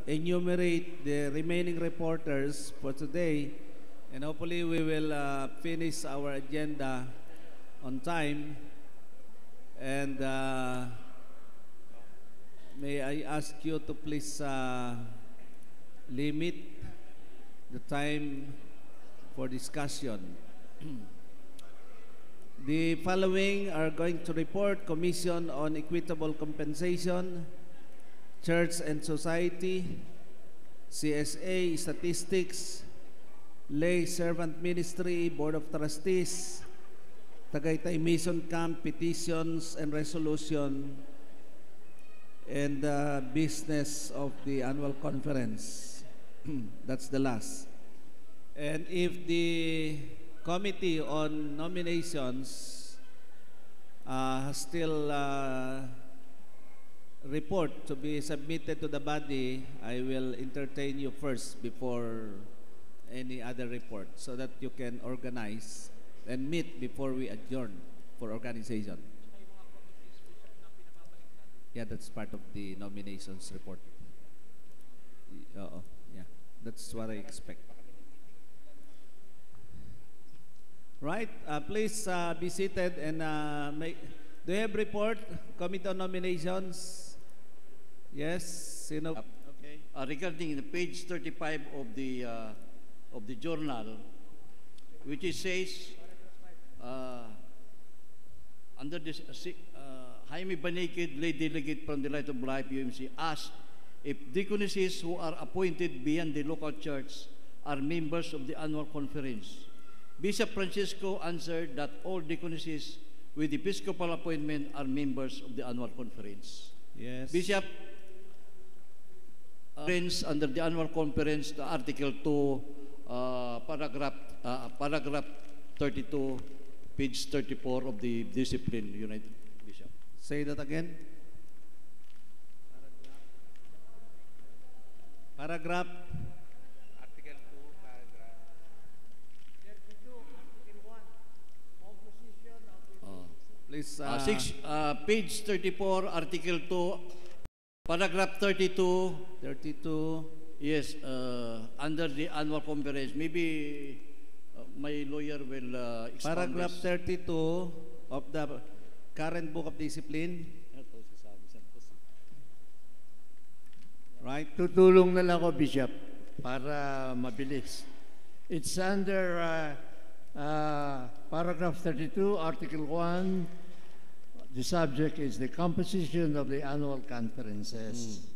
enumerate the remaining reporters for today, and hopefully we will finish our agenda on time. And may I ask you to please limit the time for discussion. The following are going to report: Commission on Equitable Compensation, Church and Society, CSA, Statistics, Lay Servant Ministry, Board of Trustees, Tagaytay Mission Camp, Petitions and Resolution, and the business of the annual conference. That's the last. And if the Committee on Nominations has still report to be submitted to the body, I will entertain you first before any other report, so that you can organize and meet before we adjourn for organization. Yeah, that's part of the nominations report. Yeah, that's what I expect. Right, please be seated and do you have report, Committee on Nominations? Yes, you know. Okay. Regarding the page 35 of the journal, which it says, under this, Jaime Banikid, lay delegate from the Light of Life UMC, asked if deaconesses who are appointed beyond the local church are members of the annual conference. Bishop Francisco answered that all deaconesses with episcopal appointment are members of the annual conference. Yes. Bishop, under the annual conference, the Article 2, paragraph 32, page 34 of the Discipline, United Bishop. Say that again. Paragraph. Article 2, paragraph 32, Article 1, composition of the Please. Page 34, Article 2, paragraph 32. 32. Yes, under the annual conference. Maybe my lawyer will expound Paragraph this. 32 of the current Book of Discipline. Right? Tutulong na lang ako, Bishop, para mabilis. It's under paragraph 32, Article 1. The subject is the composition of the annual conferences.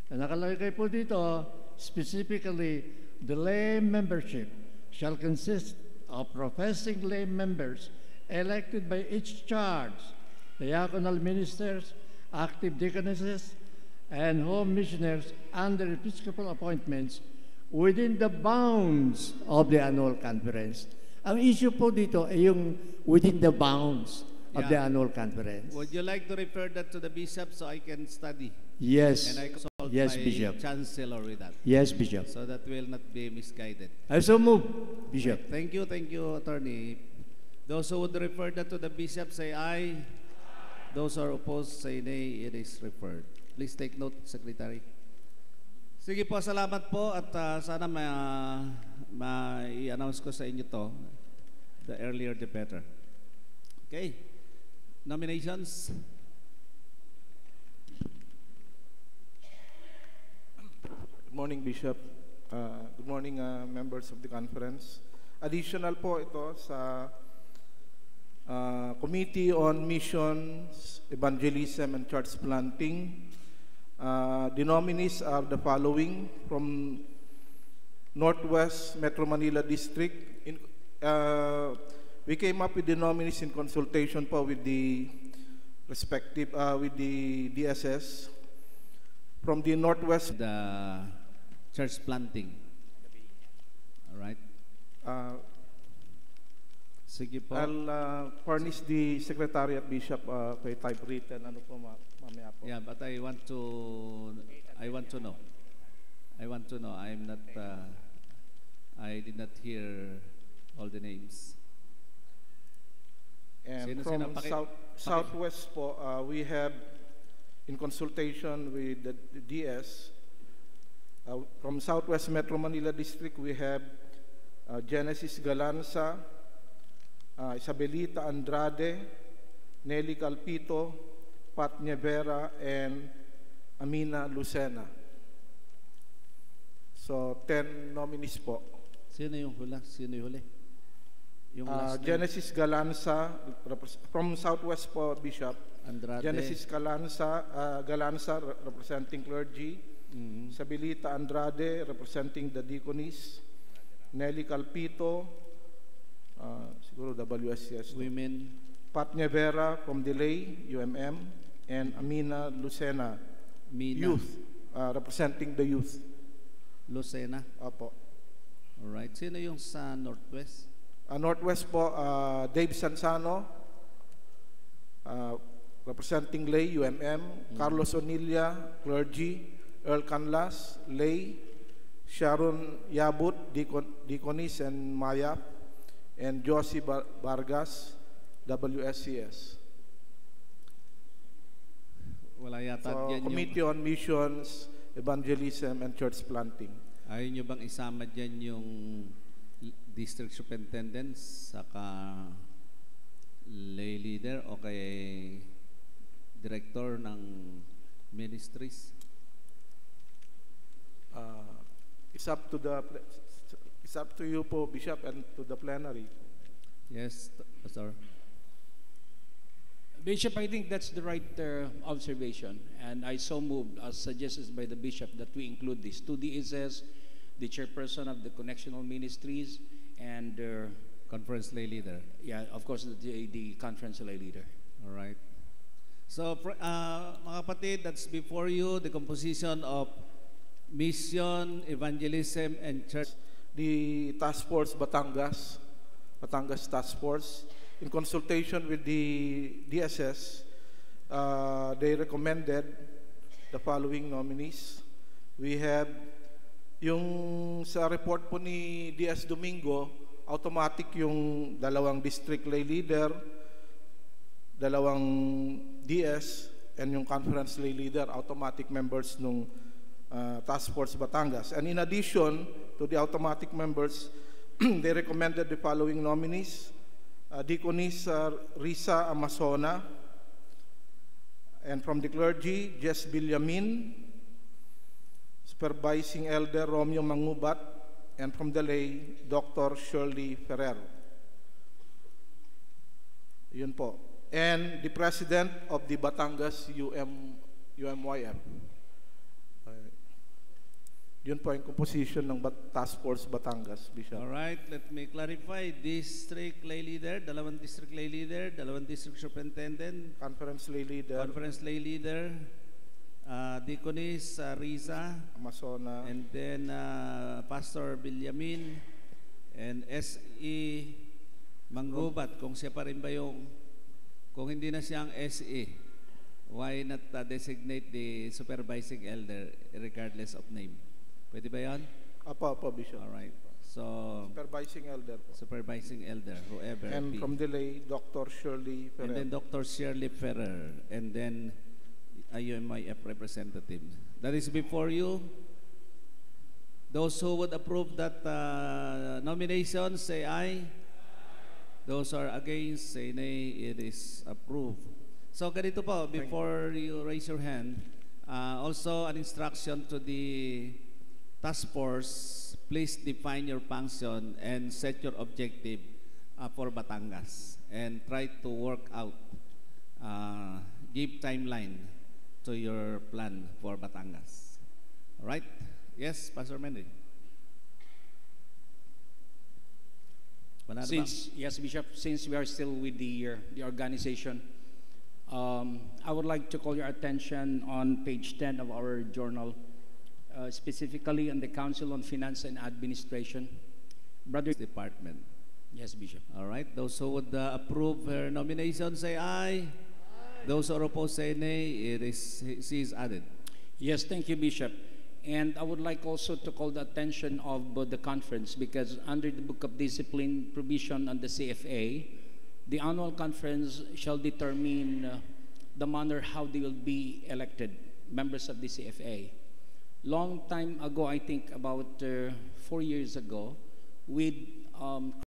And nakalagay po dito, specifically, the lay membership shall consist of professing lay members elected by each church, diaconal ministers, active deaconesses, and home missioners under episcopal appointments within the bounds of the annual conference. Ang issue po dito ay yung within the bounds of the annual conference. Would you like to refer that to the bishop so I can study? Yes. And I consult Yes, my Bishop. chancellor with that. Yes, Bishop. So that will not be misguided. I so move, Bishop. Thank you, Attorney. Those who would refer that to the bishop, say aye. Those who are opposed, say nay. It is referred. Please take note, Secretary. Sige po, salamat po at sana ma-i-announce ko sa inyo to. The earlier the better. Okay. Nominations. Good morning, Bishop. Good morning, members of the conference. Additional po ito sa Committee on Missions, Evangelism, and Church Planting. The nominees are the following: from Northwest Metro Manila District. We came up with the nominees in consultation po with the respective, with the DSS. From the Northwest, The church planting. All right. Sige po. I'll furnish the Secretariat, Bishop, kay typewritten, ano po mamaya po. Yeah, but I want to know. I'm not, I did not hear all the names. And from Southwest po, we have, in consultation with the DS, From Southwest Metro Manila District, we have Genesis Galanza, Isabelita Andrade, Nelly Calpito, Pat Nievera, and Amina Lucena. So, 10 nominees po. Sino yung hula? Sino yung huli? Yung last name? Genesis Galanza, from Southwest po, Bishop. Andrade. Genesis Galanza, representing clergy. Isabelita Andrade, representing the deaconess. Nelly Calpito, siguro WSCS. Women. Pat Nievera from Delay, UMM. And Amina Lucena, Mina. youth, representing the youth. Lucena. Opo. Alright. Sino yung sa Northwest? Northwest po, Dave Sansano, representing Lay, UMM. Carlos Onilia, clergy. Earl Canlas, Lay. Sharon Yabut, deaconess and Maya. And Josie Vargas, WSCS. Wala yata So, dyan Committee on Missions, Evangelism, and Church Planting. Ayaw nyo bang isama dyan yung district superintendent saka lay leader o kay director ng ministries? It's up to you po, Bishop, and to the plenary. Yes, Pastor. Bishop, I think that's the right observation, and I so moved, as suggested by the Bishop, that we include these two DSS, the chairperson of the connectional ministries, and Conference lay leader. yeah, of course, the conference lay leader. All right. So, mga kapatid, that's before you, the composition of mission, evangelism, and church. The Task Force Batangas Task Force, in consultation with the DSS, they recommended the following nominees. We have yung sa report po ni DS Domingo, automatic yung dalawang district lay leader, dalawang DS, and yung conference lay leader, automatic members nung Task Force Batangas. And in addition to the automatic members, they recommended the following nominees. Deaconess Risa Amasona, and from the clergy, Jess Bilyamin, Supervising Elder Romeo Mangubat, and from the lay, Dr. Shirley Ferrer. Yun po. And the president of the Batangas UMYF. Yun po yung composition ng Task Force Batangas, Bishop. All right, let me clarify. District lay leader, dalawang district lay leader, dalawang district superintendent, Conference lay leader, conference lay leader, deaconess Riza, Amasona, and then Pastor Bilyamin, and SE Manggubat, kung siya pa rin ba yung, kung hindi na siyang SE, why not designate the supervising elder regardless of name? Pwede ba yan? Apo, Bishop. All right. So, Supervising elder po. supervising elder, whoever And be. from the lay, Dr. Shirley Ferrer. And then Dr. Shirley Ferrer, and then a UMIF representative. That is before you. Those who would approve that nomination, say aye. Those are against, say nay. It is approved. So ganito po, before you raise your hand, also an instruction to the task force, please define your function and set your objective for Batangas and try to work out, give timeline to your plan for Batangas. All right? Yes, Pastor Mendy. Wala na ba? Yes, Bishop, since we are still with the organization, I would like to call your attention on page 10 of our journal, specifically on the Council on Finance and Administration. Brother Department. Yes, Bishop. All right. Those who would approve her nomination, say aye. Those who oppose, say nay. She is added. Yes, thank you, Bishop. And I would like also to call the attention of the conference, because under the Book of Discipline provision on the CFA, the annual conference shall determine the manner how they will be elected, members of the CFA. long time ago, I think about 4 years ago, with